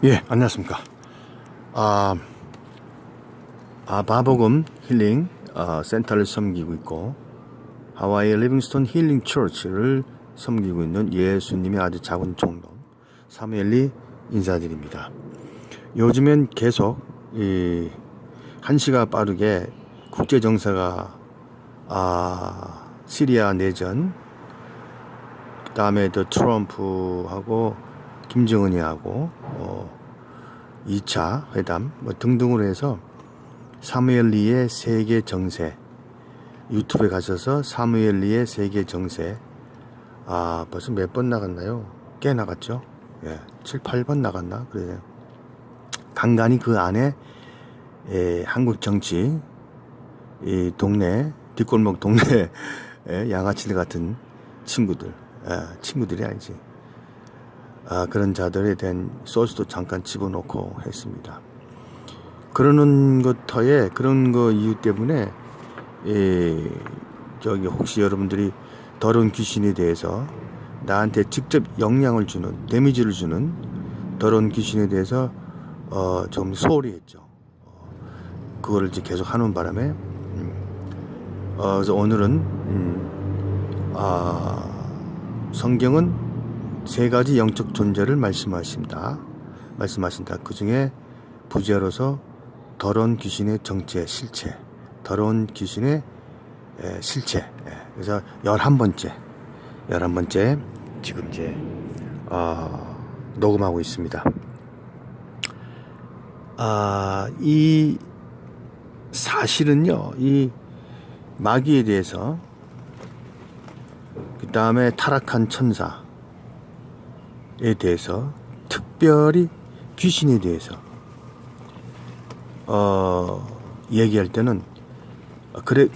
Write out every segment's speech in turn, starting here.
예, 안녕하십니까. 마복음 힐링 센터를 섬기고 있고, 하와이 리빙스톤 힐링 처치를 섬기고 있는 예수님의 아주 작은 종로 사무엘리 인사드립니다. 요즘엔 계속 한시가 빠르게 국제 정세가 시리아 내전, 그 다음에 또 트럼프하고 김정은이하고 2차 회담 등등으로 해서 사무엘리의 세계 정세, 유튜브에 가셔서 사무엘리의 세계 정세, 벌써 몇 번 나갔나요? 꽤 나갔죠. 예, 7, 8번 나갔나? 그래요. 간간히 그 안에 한국 정치, 이 동네, 뒷골목 동네 양아치들 같은 친구들, 친구들이 아니지. 그런 자들에 대한 소스도 잠깐 집어넣고 했습니다. 그러는 것터에 그런 거 이유 때문에 혹시 여러분들이 더러운 귀신에 대해서 나한테 직접 영향을 주는, 데미지를 주는 더러운 귀신에 대해서 좀 소홀히 했죠. 그거를 이제 계속 하는 바람에 그래서 오늘은 성경은 세 가지 영적 존재를 말씀하신다. 그 중에 부재로서 더러운 귀신의 정체, 실체, 더러운 귀신의 실체. 그래서 11번째 지금 이제 녹음하고 있습니다. 이 사실은요, 이 마귀에 대해서, 그 다음에 타락한 천사에 대해서, 특별히 귀신에 대해서 얘기할 때는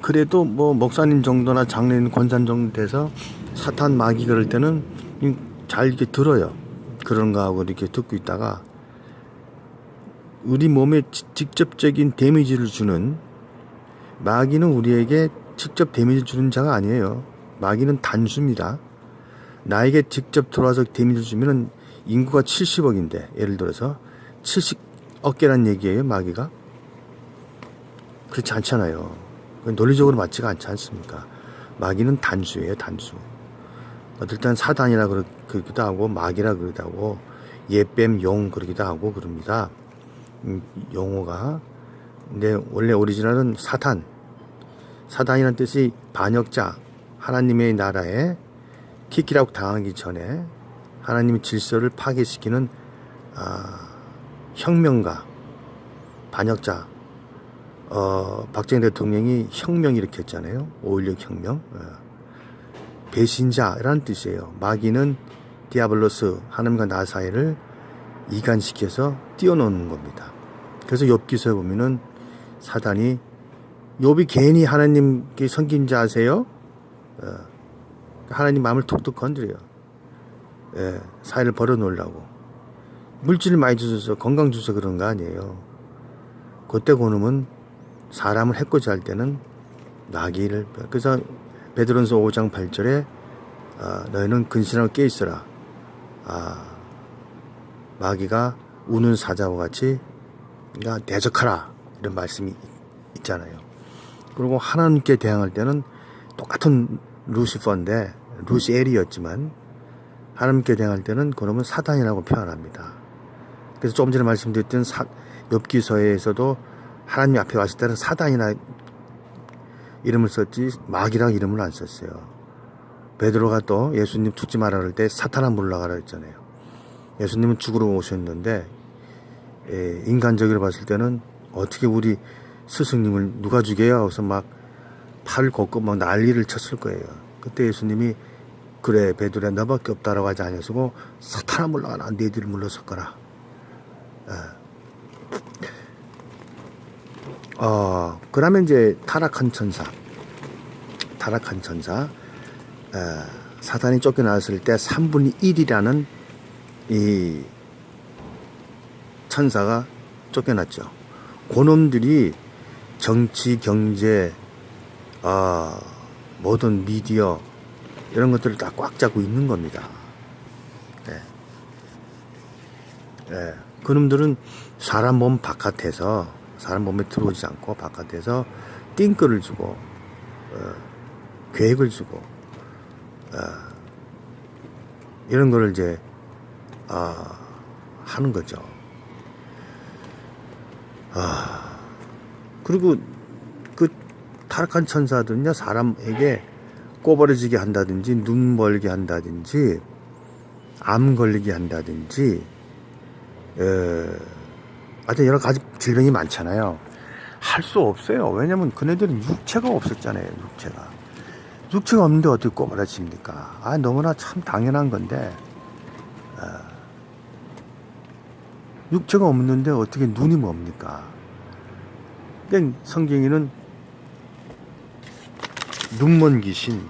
그래도 뭐 목사님 정도나 장로님 권산 정도 돼서 사탄 마귀 그럴 때는 잘 이렇게 들어요. 그런가 하고 이렇게 듣고 있다가 우리 몸에 직접적인 데미지를 주는, 마귀는 우리에게 직접 데미지 주는 자가 아니에요. 마귀는 단수입니다. 나에게 직접 들어와서 데미지 주면은 인구가 70억인데 예를 들어서 70억 개란 얘기예요. 마귀가 그렇지 않잖아요. 논리적으로 맞지가 않지 않습니까? 마귀는 단수예요. 단수. 어떨 땐 사단이라 그러기도 하고 마귀라 그러기도 하고 예뱀 용 그러기도 하고 그럽니다. 용어가. 근데 원래 오리지널은 사단이라는 뜻이 반역자, 하나님의 나라에 키키라고 당하기 전에 하나님의 질서를 파괴시키는 혁명가, 반역자. 박정희 대통령이 혁명 일으켰잖아요. 5.16 혁명. 배신자라는 뜻이에요. 마귀는 디아블로스, 하나님과 나 사이를 이간시켜서 띄워놓는 겁니다. 그래서 욥기서에 보면은 사단이, 욥이 괜히 하나님께 섬긴 자 아세요? 하나님 마음을 툭툭 건드려요. 사이를 벌어놓으려고. 물질을 많이 주셔서, 건강 주셔서 그런 거 아니에요. 그때 그놈은 사람을 해코지 할 때는 마귀를, 그래서 베드로전서 5장 8절에 너희는 근신하고 깨있어라. 마귀가 우는 사자와 같이 대적하라, 이런 말씀이 있잖아요. 그리고 하나님께 대항할 때는 똑같은 루시퍼인데, 루시엘이었지만 하나님께 대항할 때는 그놈은 사단이라고 표현합니다. 그래서 조금 전에 말씀드렸던 욥기서에서도 하나님 앞에 왔을 때는 사단이나 이름을 썼지 마귀라고 이름을 안 썼어요. 베드로가 또 예수님 죽지 마라 그럴 때 사탄아 물러가라 했잖아요. 예수님은 죽으러 오셨는데 인간적으로 봤을 때는 어떻게 우리 스승님을 누가 죽여요? 하고서 막 팔을 걷고 막 난리를 쳤을 거예요. 그때 예수님이 그래 베드로야 너밖에 없다라고 하지 않으시고 사탄아 물러가라, 너희들 물러섰거라. 그러면 이제 타락한 천사, 사탄이 쫓겨났을 때 3분의 1이라는 이 천사가 쫓겨났죠. 그놈들이 정치, 경제, 모든 미디어 이런 것들을 다 꽉 잡고 있는 겁니다. 그놈들은 사람 몸 바깥에서, 사람 몸에 들어오지 않고 바깥에서 띵크를 주고 계획을 주고 이런 거를 이제 하는 거죠. 그리고 그 타락한 천사들은요, 사람에게 꼬부러지게 한다든지 눈 멀게 한다든지 암 걸리게 한다든지 하여튼 여러 가지 질병이 많잖아요. 할 수 없어요. 왜냐면 그네들은 육체가 없었잖아요. 육체가 없는데 어떻게 꼬부라집니까? 너무나 참 당연한 건데 육체가 없는데 어떻게 눈이 뭡니까? 그러니까 성경에는 눈먼 귀신,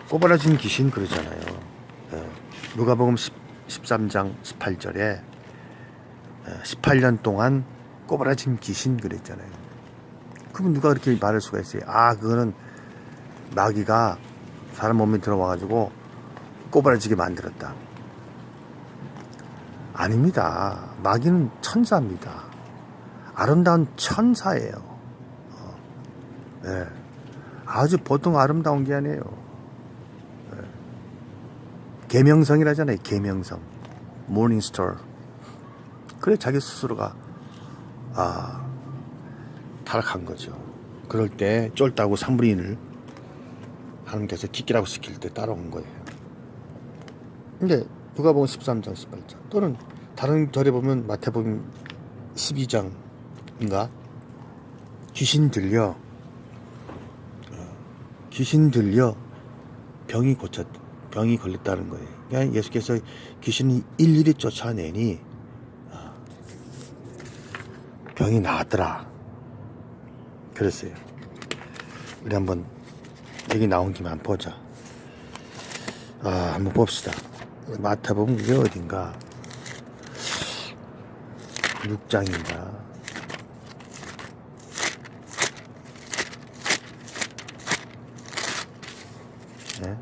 꼬부라진 귀신 그러잖아요. 누가복음 13장 18절에 18년 동안 꼬부라진 귀신 그랬잖아요. 그럼 누가 그렇게 말할 수가 있어요? 그거는 마귀가 사람 몸에 들어와가지고 꼬부라지게 만들었다. 아닙니다. 마귀는 천사입니다. 아름다운 천사예요. 아주 보통 아름다운 게 아니에요. 계명성이라잖아요. 계명성. 모닝스타. 그래 자기 스스로가 타락한 거죠. 그럴 때 쫄다고 산부인을 하나님께서 기끼라고 시킬 때 따라온 거예요. 근데 누가복음 13장 18장 또는 다른 절에 보면 마태복음 12장인가 귀신 들려 병이 걸렸다는 거예요. 그러니까 예수께서 귀신이 일일이 쫓아내니 병이 나았더라 그랬어요. 우리 한번 얘기 나온 김에 한번 보자. 한번 봅시다. 마태복음 이게 어딘가 6장인가 네?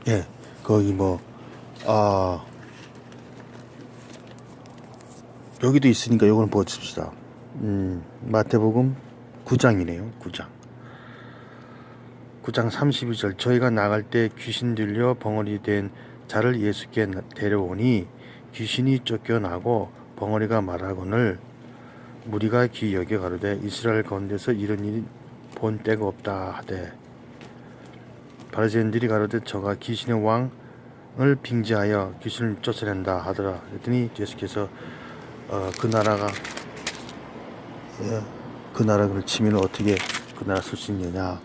예, 거기 여기도 있으니까 요거는 보십시다. 마태복음 9장이네요. 9장 32절 저희가 나갈 때 귀신 들려 벙어리 된 자를 예수께 데려오니 귀신이 쫓겨나고 벙어리가 말하거늘 무리가 귀 여겨 가로되 이스라엘 가운데서 이런 일이 본 때가 없다 하되 바리새인들이 가로되 저가 귀신의 왕을 빙자하여 귀신을 쫓아낸다 하더라. 그랬더니 예수께서 그 나라를 치면 어떻게 그 나라 설 수 있느냐,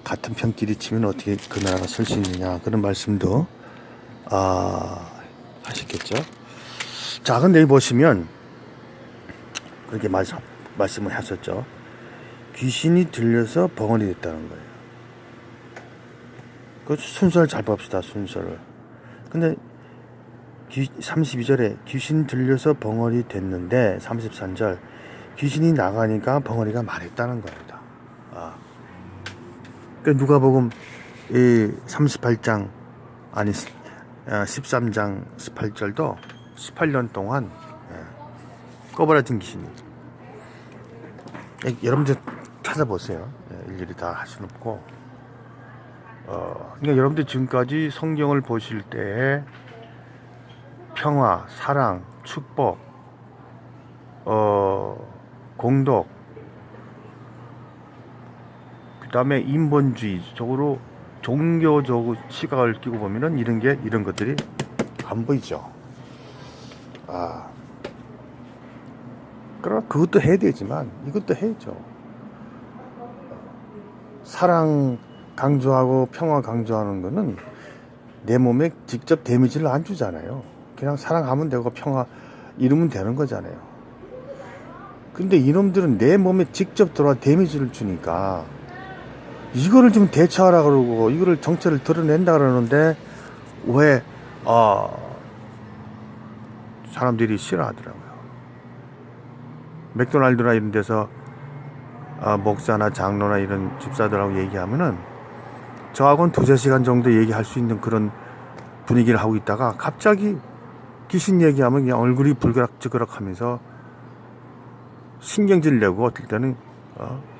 같은 편끼리 치면 어떻게 그 나라가 설 수 있느냐, 그런 말씀도 하셨겠죠. 자, 근데 여기 보시면 그렇게 말씀을 하셨죠. 귀신이 들려서 벙어리 됐다는 거예요. 그 순서를 잘 봅시다. 순서를. 근데 32절에 귀신 들려서 벙어리 됐는데 33절 귀신이 나가니까 벙어리가 말했다는 겁니다. 그러니까 누가복음 38장 아니 13장 18절도 18년 동안 꼬부라진 귀신이 여러분들 찾아보세요. 일일이 다 할 수는 없고 그러니까 여러분들 지금까지 성경을 보실 때 평화, 사랑, 축복, 공덕, 그 다음에 인본주의적으로 종교적 시각을 끼고 보면은 이런 것들이 안 보이죠. 그러나 그것도 해야 되지만 이것도 해야죠. 사랑 강조하고 평화 강조하는 거는 내 몸에 직접 데미지를 안 주잖아요. 그냥 사랑하면 되고 평화 이루면 되는 거잖아요. 근데 이놈들은 내 몸에 직접 들어와 데미지를 주니까 이거를 좀 대처하라 그러고 이거를 정체를 드러낸다 그러는데 왜 사람들이 싫어하더라고요. 맥도날드나 이런 데서 목사나 장로나 이런 집사들하고 얘기하면은 저하고는 2-3시간 정도 얘기할 수 있는 그런 분위기를 하고 있다가 갑자기 귀신 얘기하면 그냥 얼굴이 불그락지그락 하면서 신경질 내고 어떨 때는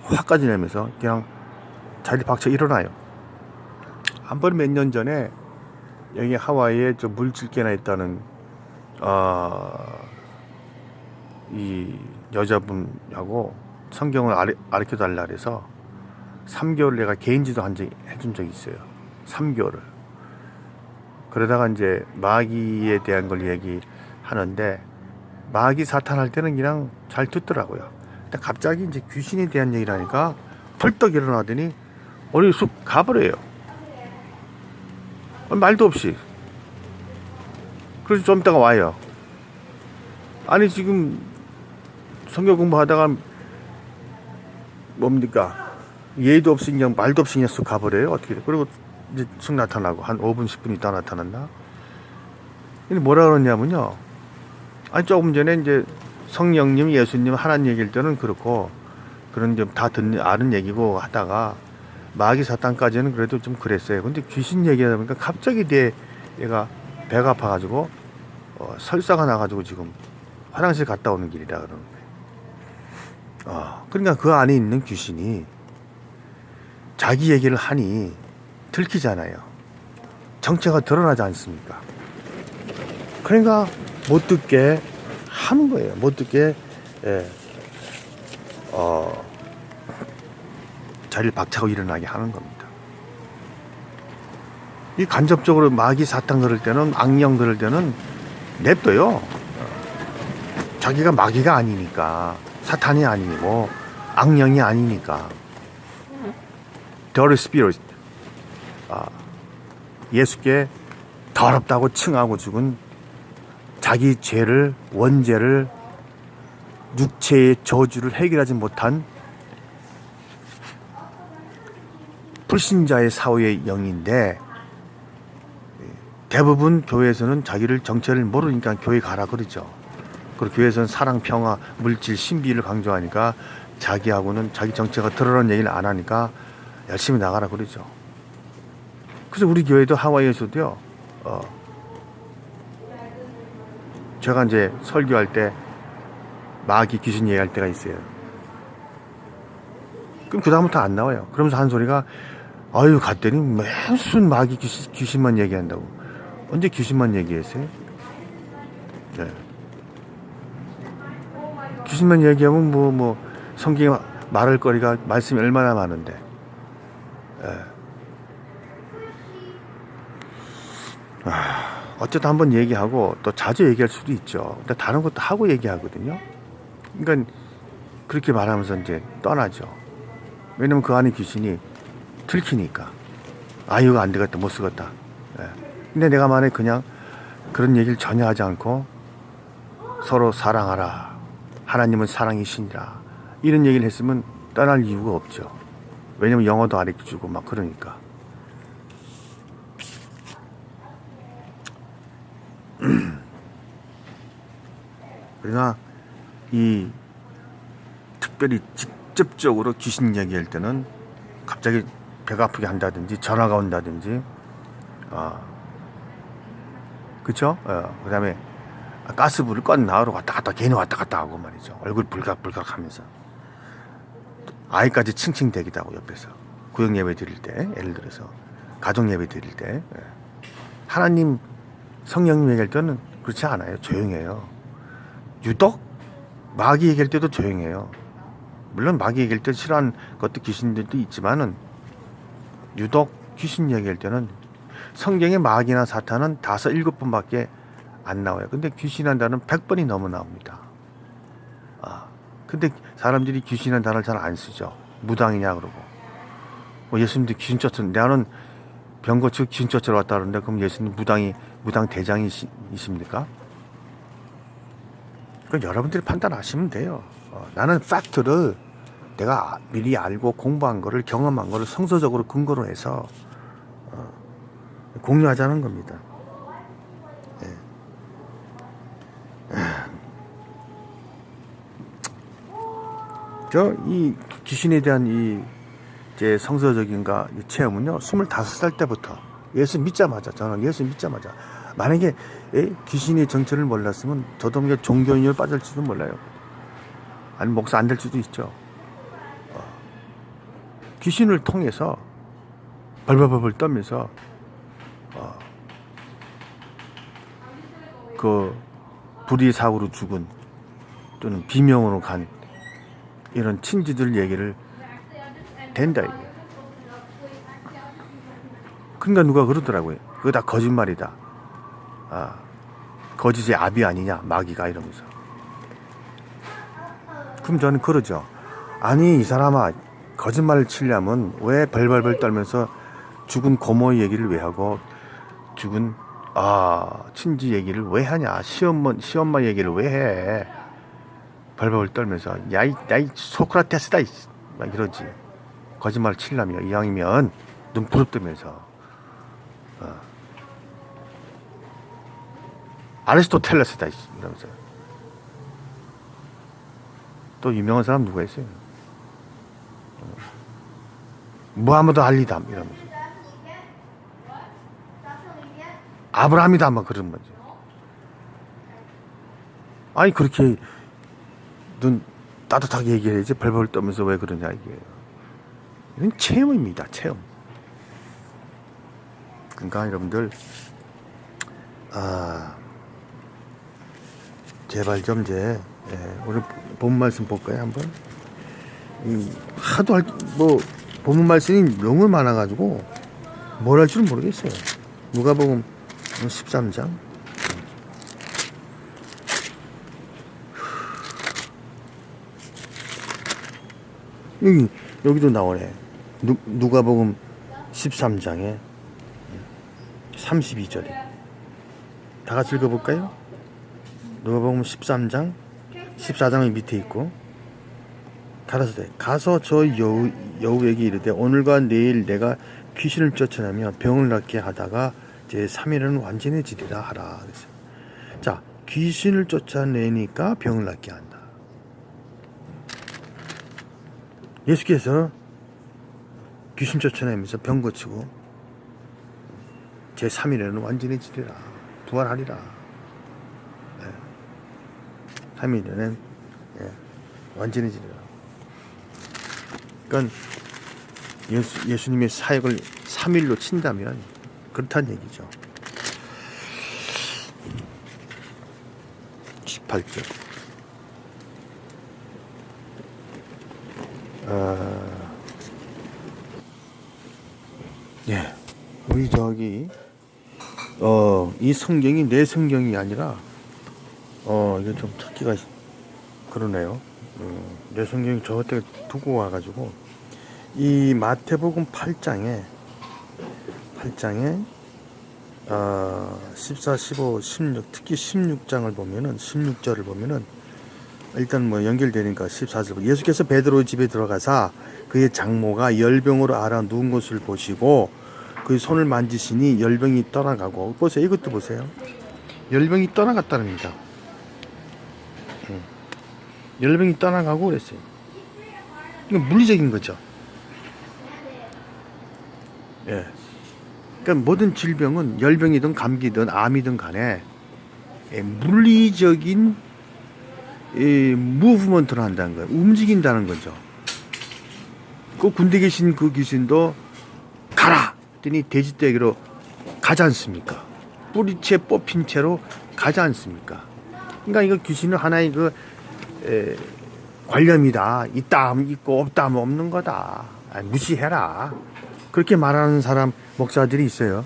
화까지 내면서 그냥 자리 박차 일어나요. 한 번 몇 년 전에 여기 하와이에 저 물질개나 있다는 이 여자분하고 성경을 가르쳐 달라 그래서 3개월 내가 개인 지도 해준 적이 있어요. 3개월을. 그러다가 이제 마귀에 대한 걸 얘기하는데 마귀 사탄 할 때는 그냥 잘 듣더라고요. 근데 갑자기 이제 귀신에 대한 얘기를 하니까 펄떡 일어나더니 어디 쑥 가버려요. 말도 없이. 그래서 좀 이따가 와요. 아니 지금 성경 공부하다가 뭡니까 예의도 없이 그냥 말도 없이 그냥 쑥 가버려요. 어떻게 돼? 그리고 이제 쑥 나타나고 한 5분 10분 있다 나타났나? 근데 뭐라 그러냐면요. 아니 조금 전에 이제 성령님, 예수님, 하나님 얘기할 때는 그렇고 그런 좀 다 아는 얘기고 하다가 마귀 사탄까지는 그래도 좀 그랬어요. 근데 귀신 얘기하다 보니까 갑자기 얘가 배가 아파가지고 설사가 나가지고 지금 화장실 갔다 오는 길이라 그러는 거예요. 그러니까 그 안에 있는 귀신이 자기 얘기를 하니 들키잖아요. 정체가 드러나지 않습니까? 그러니까 못 듣게 하는 거예요. 못 듣게 자리를 박차고 일어나게 하는 겁니다. 이 간접적으로 마귀 사탄 그럴 때는 악령 그럴 때는 냅둬요. 자기가 마귀가 아니니까 사탄이 아니고 악령이 아니니까 더러운 스피릿 예수께 더럽다고 칭하고 죽은 자기 죄를 원죄를 육체의 저주를 해결하지 못한 불신자의 사후의 영인데 대부분 교회에서는 자기를 정체를 모르니까 교회 가라 그러죠. 그리고 교회에서는 사랑, 평화, 물질, 신비를 강조하니까 자기하고는 자기 정체가 드러난 얘기를 안 하니까 열심히 나가라 그러죠. 그래서 우리 교회도 하와이에서도요. 제가 이제 설교할 때 마귀 귀신 얘기할 때가 있어요. 그럼 그 다음부터 안 나와요. 그러면서 한 소리가 아유 갔더니 무슨 마귀 귀신만 얘기한다고. 언제 귀신만 얘기했어요? 네. 귀신만 얘기하면 뭐 성경에 말할 거리가 말씀이 얼마나 많은데. 어쨌든 한번 얘기하고 또 자주 얘기할 수도 있죠. 근데 다른 것도 하고 얘기하거든요. 그러니까 그렇게 말하면서 이제 떠나죠. 왜냐면 그 안에 귀신이 들키니까. 이거 안 되겠다, 못 쓰겠다. 근데 내가 만약에 그냥 그런 얘기를 전혀 하지 않고 서로 사랑하라. 하나님은 사랑이시니라. 이런 얘기를 했으면 떠날 이유가 없죠. 왜냐면 영어도 가르쳐주고 막 그러니까. 그러나 이 특별히 직접적으로 귀신 얘기할 때는 갑자기 배가 아프게 한다든지 전화가 온다든지 그쵸? 그 다음에 가스불을 껐나 하러 왔다 갔다 괜히 왔다 갔다 하고 말이죠. 얼굴 불각불각 하면서 아이까지 칭칭대기도 하고 옆에서 구역 예배 드릴 때 예를 들어서 가정 예배 드릴 때 하나님 성령님 얘기할 때는 그렇지 않아요. 조용해요. 유독 마귀 얘기할 때도 조용해요. 물론 마귀 얘기할 때 싫어하는 것도 귀신들도 있지만은 유독 귀신 얘기할 때는 성경에 마귀나 사탄은 5-7번밖에 안 나와요. 근데 귀신이라는 단어는 100번이 넘어 나옵니다. 근데 사람들이 귀신이라는 단어를 잘 안 쓰죠. 무당이냐 그러고. 예수님도 귀신 쫓아, 나는 병 고치고 귀신 쫓으러 왔다 그러는데 그럼 예수님 무당 대장이십니까? 그럼 여러분들이 판단하시면 돼요. 나는 팩트를 내가 미리 알고 공부한 거를 경험한 거를 성서적으로 근거로 해서 공유하자는 겁니다. 이 귀신에 대한 이 제 성서적인가 체험은요 25살 때부터 예수 믿자마자 저는 예수 믿자마자 만약에 귀신의 정체를 몰랐으면 저도 모르게 종교인으로 빠질지도 몰라요. 아니 목사 안 될 수도 있죠. 귀신을 통해서 벌벌벌 떨면서 그 불의 사고로 죽은 또는 비명으로 간 이런 친지들 얘기를 된다 이게. 그러니까 누가 그러더라고요. 그거 다 거짓말이다. 거짓의 압이 아니냐 마귀가 이러면서. 그럼 저는 그러죠. 아니 이 사람아 거짓말을 치려면 왜 벌벌벌 떨면서 죽은 고모 얘기를 왜 하고 죽은 친지 얘기를 왜 하냐 시엄마 얘기를 왜 해 벌벌 떨면서 야이 소크라테스다 막 이러지. 거짓말을 치려면 이왕이면 눈 부릅뜨면서 아리스토텔레스다 이러면서. 또 유명한 사람 누가 있어요? 무하마드 알리담 이러면서. 아브라함이다 막 그런 거지. 아니 그렇게 눈 따뜻하게 얘기해야지 벌벌 떠면서 왜 그러냐 이게. 이건 체험입니다. 체험. 그러니까 여러분들 제발 좀 오늘 본 말씀 볼까요 한번? 하도 본문 말씀이 너무 많아가지고 뭘 할 줄 모르겠어요. 누가복음 13장. 여기도 나오네. 누가복음 13장에 32절에. 다 같이 읽어볼까요? 누가복음 13장 14장이 밑에 있고 가라사대 가서 저 여우에게 이르되 오늘과 내일 내가 귀신을 쫓아내며 병을 낫게 하다가 제 3일은 완전해지리라 하라 그랬어요. 자, 귀신을 쫓아내니까 병을 낫게 한다. 예수께서 귀신 쫓아내면서 병 고치고 제 3일에는 완전해지리라 부활하리라. 3일에는 완전해지리라. 그러니까 예수님의 사역을 3일로 친다면 그렇다는 얘기죠. 18절. 우리 저기 이 성경이 내 성경이 아니라 이게 좀 찾기가 그러네요. 내 성경이 저한테 두고 와가지고 이 마태복음 8장에 14, 15, 16 특히 16장을 보면은 16절을 보면은 일단 연결되니까 14절 예수께서 베드로 집에 들어가사 그의 장모가 열병으로 앓아 누운 것을 보시고 그 손을 만지시니 열병이 떠나가고 보세요. 이것도 보세요. 열병이 떠나갔다랍니다. 열병이 떠나가고 그랬어요. 이건 물리적인 거죠. 그러니까 모든 질병은 열병이든 감기든 암이든 간에 물리적인 무브먼트를 한다는 거예요. 움직인다는 거죠. 그 군대 계신 그 귀신도 가라! 했더니 돼지떼기로 가지 않습니까? 뿌리채 뽑힌 채로 가지 않습니까? 그러니까 이거 귀신은 하나의 관념이다. 있다 하면 있고 없다 하면 없는 거다. 무시해라. 그렇게 말하는 사람 목사들이 있어요.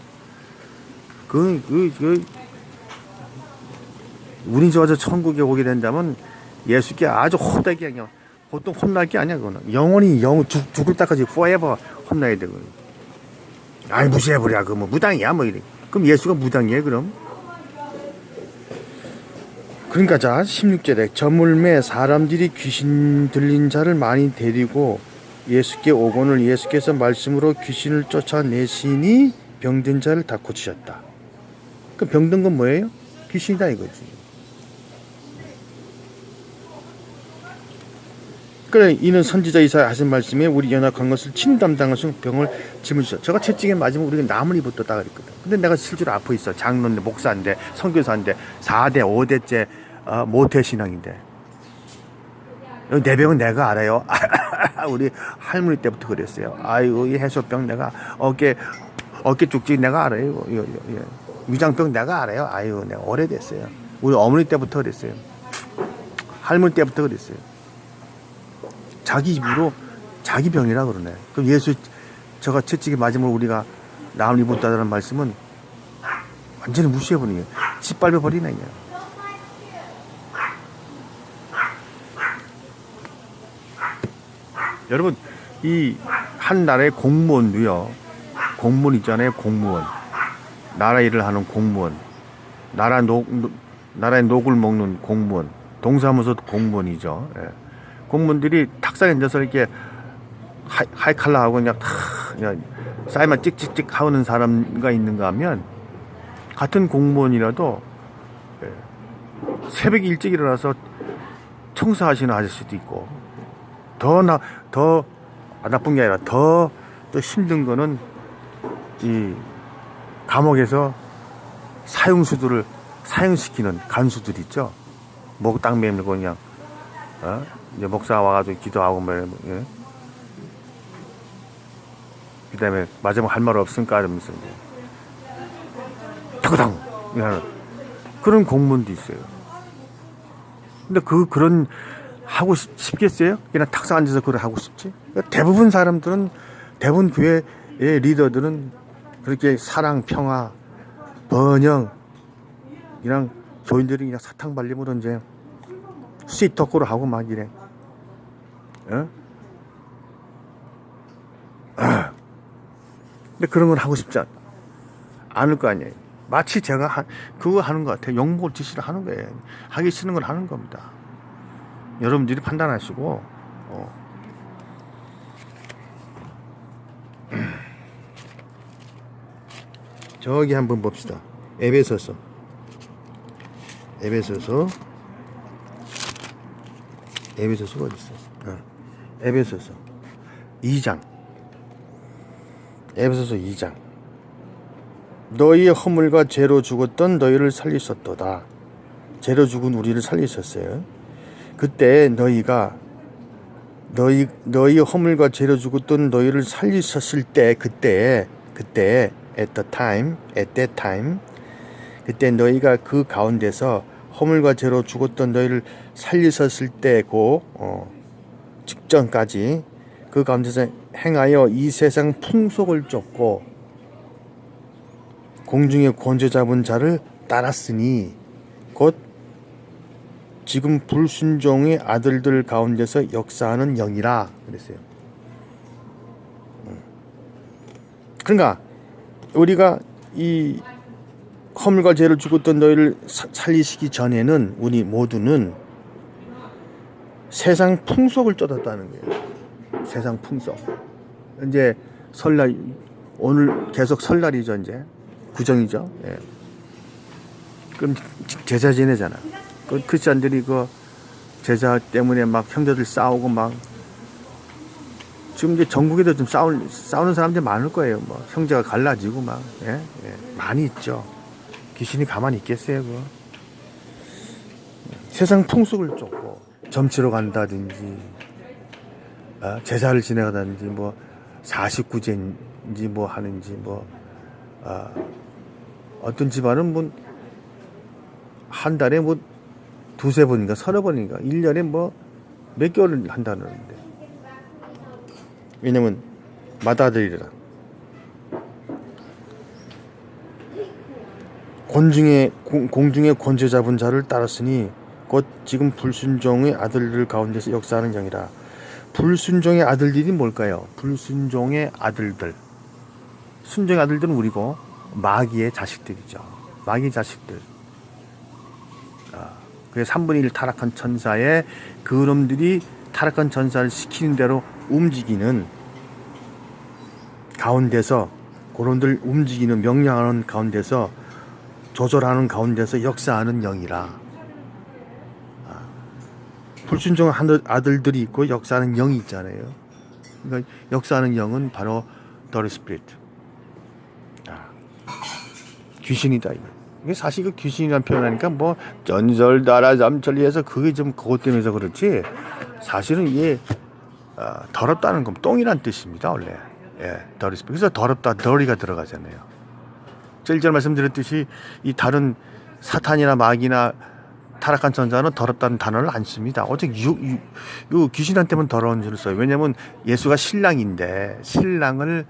운이 좋아서 천국에 오게 된다면 예수께 아주 호되게 그냥 보통 혼날 게 아니야. 그거는 영원히 죽을 때까지 forever 혼나야 되거든. 아이 무시해버려. 그 무당이야 이래. 그럼 예수가 무당이에요 그럼? 그러니까 자 16절에 저물매 사람들이 귀신 들린 자를 많이 데리고 예수께 오거늘 예수께서 말씀으로 귀신을 쫓아내시니 병든 자를 다 고치셨다. 그 병든 건 뭐예요? 귀신이다 이거지. 그래 이는 선지자 이사야 하신 말씀에 우리 연약한 것을 친히 담당하신 병을 짊어지셨다. 저가 채찍에 맞으면 우리가 나무니 붙었다 그랬거든. 근데 내가 실제로 아파 있어. 장로인데 목사인데 선교사인데 4대 5대째 모태신앙인데 내 병은 내가 알아요. 우리 할머니 때부터 그랬어요. 아이고 이 해소병 내가 어깨 쪽지 내가 알아요. 위장병 내가 알아요. 아유 내가 오래됐어요. 우리 어머니 때부터 그랬어요. 할머니 때부터 그랬어요. 자기 입으로 자기 병이라 그러네. 그럼 예수 저가 채찍에 맞으면 우리가 나을 입었다는 말씀은 완전히 무시해버리네. 짓밟아버리네 그냥. 여러분 이 한 나라의 공무원도요. 공무원 있잖아요. 공무원. 나라 일을 하는 공무원. 나라의 녹을 먹는 공무원. 동사무소 공무원이죠. 예. 공무원들이 탁상에 앉아서 이렇게 하이칼라하고 그냥 사인만 찍찍찍 하는 사람가 있는가 하면 같은 공무원이라도 새벽 일찍 일어나서 청소하시는 아저씨도 있고 더 나쁜 게 아니라 더 힘든 거는 이 감옥에서 사형수들을 사형시키는 간수들 있죠. 목 딱 매밀고 그냥 이제 목사 와가지고 기도하고 예? 그다음에 마지막 할 말 없으니까 이러면서 타그당 그런 공무원도 있어요. 근데 그런 하고 싶겠어요? 그냥 탁상 앉아서 그걸 하고 싶지? 대부분 사람들은 대부분 교회의 리더들은 그렇게 사랑, 평화, 번영 그냥 교인들이 그냥 사탕 발림으로 이제 스윗토크로 하고 막 이래. 근데 그런 건 하고 싶지 않을 거 아니에요. 마치 제가 그거 하는 것 같아요. 욕먹을 짓을 하는 거예요. 하기 싫은 걸 하는 겁니다. 여러분들이 판단하시고 저기 한번 봅시다. 에베소서 어디 있어? 에베소서 2장. 에베소서 2장. 너희의 허물과 죄로 죽었던 너희를 살리셨도다. 죄로 죽은 우리를 살리셨어요. 그때 너희 허물과 죄로 죽었던 너희를 살리셨을 때 그때 at that time 그때 너희가 그 가운데서 허물과 죄로 죽었던 너희를 살리셨을 때고 직전까지 그 가운데서 행하여 이 세상 풍속을 쫓고 공중에 권세 잡은 자를 따랐으니 곧 지금 불순종의 아들들 가운데서 역사하는 영이라 그랬어요. 그러니까 우리가 이 허물과 죄를 죽었던 너희를 살리시기 전에는 우리 모두는 세상 풍속을 쫓았다는 거예요. 세상 풍속. 이제 설날 오늘 계속 설날이죠. 이제 구정이죠. 예. 그럼 제사 지내잖아. 그 크리스찬들이 그 제사 때문에 막 형제들 싸우고 막 지금 이제 전국에도 좀 싸우는 사람들이 많을 거예요. 뭐 형제가 갈라지고 막 많이 있죠. 귀신이 가만히 있겠어요, 그거. 세상 풍속을 쫓고 점치러 간다든지 제사를 지내가든지 뭐 49제인지 뭐 하는지 뭐 어떤 집안은 뭐 한 달에 뭐 두세 번인가 서너 번인가 1년에 뭐 몇 개월을 한다는데 왜냐면 맏아들이라 공중에 권세 잡은 자를 따랐으니 곧 지금 불순종의 아들들 가운데서 역사하는 영이라. 불순종의 아들들이 뭘까요? 불순종의 아들들. 순종의 아들들은 우리고 마귀의 자식들이죠. 마귀의 자식들. 그 3분의 1 타락한 천사의 그놈들이 타락한 천사를 시키는 대로 움직이는 가운데서 그놈들 움직이는 명령하는 가운데서 조절하는 가운데서 역사하는 영이라. 불순종한 아들들이 있고 역사하는 영이 있잖아요. 그러니까 역사하는 영은 바로 더리 스피리트. 귀신이다 이거. 이게 사실 그 귀신이라는 표현하니까 뭐 전설 나라 잠철리해서 그게 좀 그것 때문에서 그렇지. 사실은 이게 더럽다는 건 똥이란 뜻입니다 원래. 예, 더리 스피리트. 그래서 더럽다 더리가 들어가잖아요. 제일 전 말씀드렸듯이 이 다른 사탄이나 마귀나 타락한 천사는 더럽다는 단어를 안 씁니다. 오직 귀신한테만 더러운 줄을 써요. 왜냐하면 예수가 신랑인데 신랑을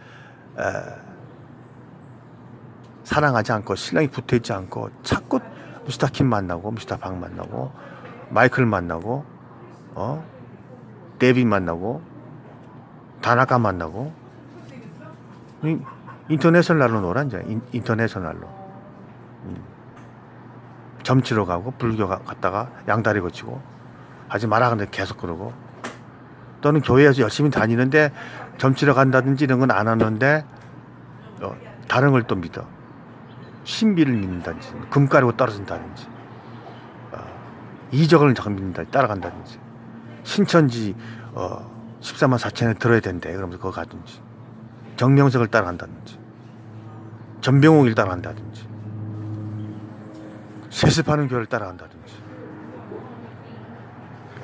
사랑하지 않고 신랑이 붙어있지 않고 자꾸 미스터 킴 만나고 미스터 박 만나고 마이클 만나고 데빗 만나고 다나카 만나고 인터내셔널로 놀아 이제 인터내셔널로 점치러 가고 불교 갔다가 양다리 거치고 하지 마라 근데 계속 그러고 또는 교회에서 열심히 다니는데 점치러 간다든지 이런 건 안 하는데 다른 걸 또 믿어. 신비를 믿는다든지 금가루가 떨어진다든지 이적을 자꾸 믿는다든지 따라간다든지 신천지 14만 4천에 들어야 된대 그러면서 그거 가든지 정명석을 따라간다든지 전병옥을 따라간다든지 세습하는 교회를 따라간다든지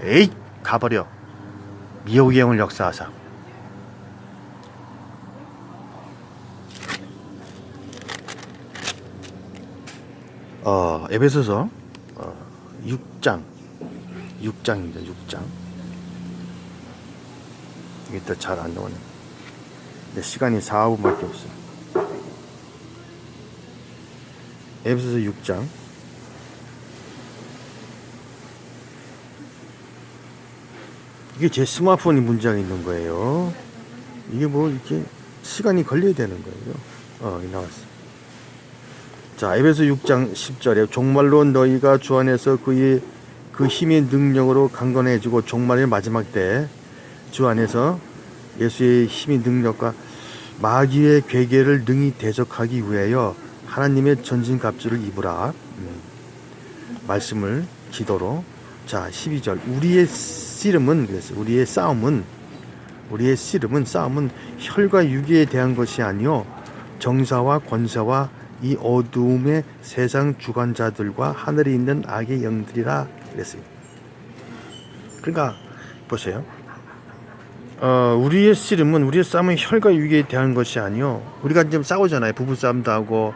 에이 가버려 미혹의 영을 역사하사. 에베소서 6장입니다. 6장. 이게 또 잘 안 나오네. 근데 시간이 4분밖에 없어. 에베소서 6장. 이게 제 스마트폰이 문제가 있는 거예요. 이게 뭐 이렇게 시간이 걸려야 되는 거예요. 나왔어. 자, 에베소 6장 10절에 종말로 너희가 주 안에서 그 힘의 능력으로 강건해지고 종말의 마지막 때 주 안에서 예수의 힘의 능력과 마귀의 괴계를 능히 대적하기 위하여 하나님의 전진갑주를 입으라. 말씀을 기도로. 자, 12절 우리의 씨름은 그래서 우리의 싸움은 혈과 육에 대한 것이 아니요 정사와 권세와 이 어두움의 세상 주관자들과 하늘에 있는 악의 영들이라 그랬어요. 그러니까 보세요. 우리의 씨름은 우리의 싸움은 혈과 육에 대한 것이 아니요. 우리가 지금 싸우잖아요. 부부 싸움도 하고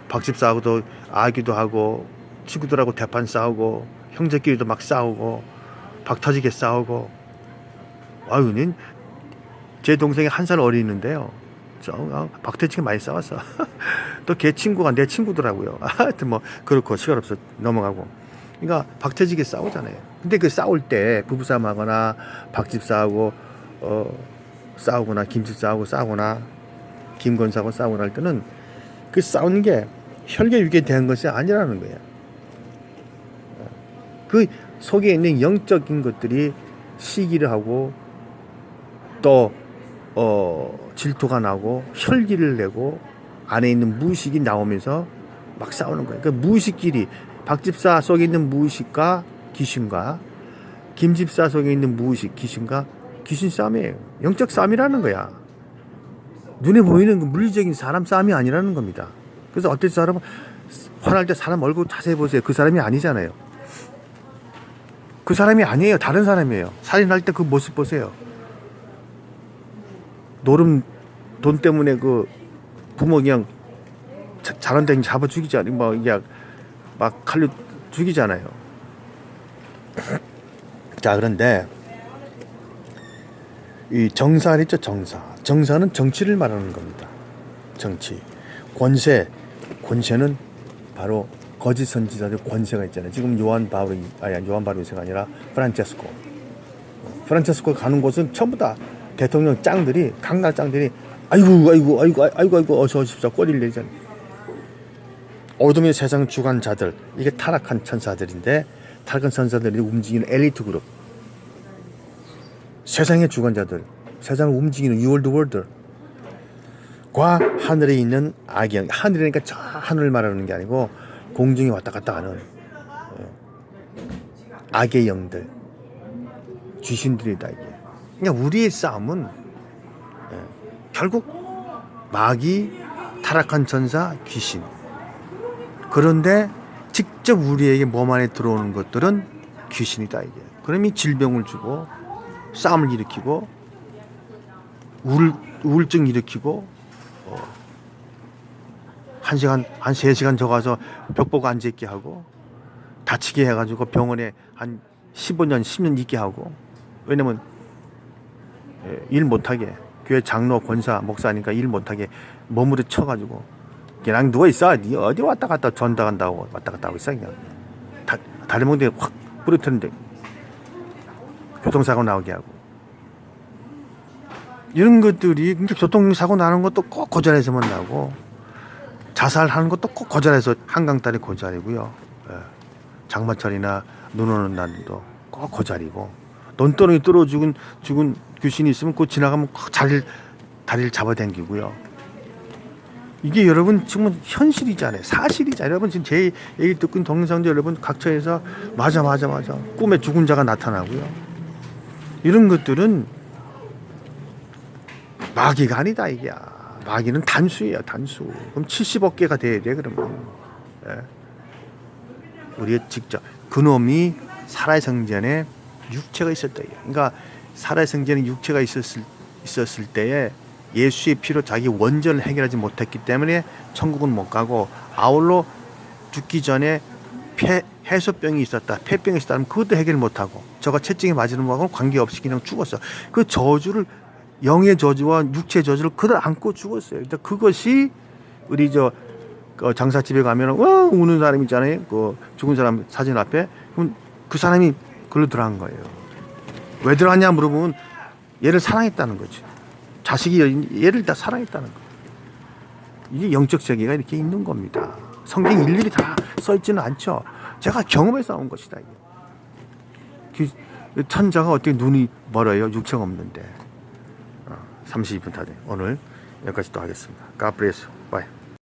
박집 싸우고 아기도 하고 친구들하고 대판 싸우고 형제끼리도 막 싸우고 박 터지게 싸우고. 제 동생이 1살 어리는데요. 박태치가 많이 싸웠어. 또 걔 친구가 내 친구더라고요. 하여튼 뭐 그렇고 시간 없어 넘어가고. 그러니까 박태지게 싸우잖아요. 근데 그 싸울 때 부부싸움 하거나 박집 싸우고 싸우거나 김집 싸우거나 김건사하고 싸우거나 할 때는 그 싸우는 게 혈계 육에 대한 것이 아니라는 거예요. 그 속에 있는 영적인 것들이 시기를 하고 또 질투가 나고 혈기를 내고 안에 있는 무의식이 나오면서 막 싸우는 거예요. 그 무의식끼리 박집사 속에 있는 무의식과 귀신과 김집사 속에 있는 무의식 귀신과 귀신 싸움이에요. 영적 싸움이라는 거야. 눈에 보이는 그 물리적인 사람 싸움이 아니라는 겁니다. 그래서 어떤 사람은 화날 때 사람 얼굴 자세히 보세요. 그 사람이 아니잖아요. 그 사람이 아니에요. 다른 사람이에요. 살인할 때 그 모습 보세요. 노름 돈 때문에 그 부모 그냥 잘한다 잡아 죽이지 않아요. 막 칼로 죽이잖아요. 자, 그런데 이 정사를 있죠. 정사는 정치를 말하는 겁니다. 정치. 권세는 바로 거짓 선지자들 권세가 있잖아요. 지금 요한 바로이서가 아니라 프란체스코 가는 곳은 전부 다 대통령 짱들이 강날 짱들이 아이고 어서 오십시오 꼬리를 내잖아요. 어둠의 세상 주관자들, 이게 타락한 천사들인데 타락한 천사들이 움직이는 엘리트 그룹, 세상의 주관자들, 세상을 움직이는 유월드 월드과 하늘에 있는 악영. 하늘이니까 저 하늘을 말하는 게 아니고 공중에 왔다 갔다 하는 악의 영들, 귀신들이다 이게. 그러니까 우리의 싸움은 결국 마귀, 타락한 천사, 귀신. 그런데 직접 우리에게 몸 안에 들어오는 것들은 귀신이다 이게. 그러면 질병을 주고 싸움을 일으키고 우울증 일으키고 1시간, 한 3시간 저 가서 벽 보고 앉아있게 하고 다치게 해가지고 병원에 한 15년, 10년 있게 하고. 왜냐면 일 못하게, 교회 장로, 권사, 목사니까 일 못하게 몸으로 쳐가지고 그냥 누워있어. 니 어디 왔다 갔다 전당한다고 왔다 갔다 하고 있어. 그냥 다리 몽둥이 확 부러뜨는데 교통사고 나오게 하고. 이런 것들이 교통사고 나는 것도 꼭 고자리에서만 나고, 자살하는 것도 꼭 고자리에서, 한강달이 고자리고요. 장마철이나 눈 오는 날도 꼭 고자리고, 논두렁이 떨어 죽은 귀신이 있으면 그 지나가면 꼭 다리를 잡아당기고요. 이게 여러분 지금 현실이잖아요. 사실이잖아요. 여러분 지금 제 얘기 듣고 있는 동영상들 여러분 각처에서 맞아 꿈에 죽은 자가 나타나고요. 이런 것들은 마귀가 아니다 이게. 마귀는 단수예요, 단수. 그럼 70억개가 돼야 돼 그러면. 우리의 직접 그놈이 살아생전에 육체가 있었다. 그러니까 살아생전에 육체가 있었을 때에 예수의 피로 자기 원전을 해결하지 못했기 때문에 천국은 못 가고, 아울러 죽기 전에 해소병이 있었다, 폐병이 있었다면 그것도 해결 못하고, 저가 채찍에 맞는 거하고는 관계없이 그냥 죽었어. 그 저주를, 영의 저주와 육체의 저주를 그대로 안고 죽었어요. 그러니까 그것이 우리 장사집에 가면 우는 사람 있잖아요. 그 죽은 사람 사진 앞에. 그럼 그 사람이 글로 들어간 거예요. 왜 들어갔냐 물어보면 얘를 사랑했다는 거지. 자식이 얘를 다 사랑했다는 거예요. 이게 영적 세계가 이렇게 있는 겁니다. 성경 일일이 다 써있지는 않죠. 제가 경험해서 나온 것이다. 천자가 어떻게 눈이 멀어요? 육체가 없는데. 32분 다 돼. 오늘 여기까지 또 하겠습니다. God bless you. Bye.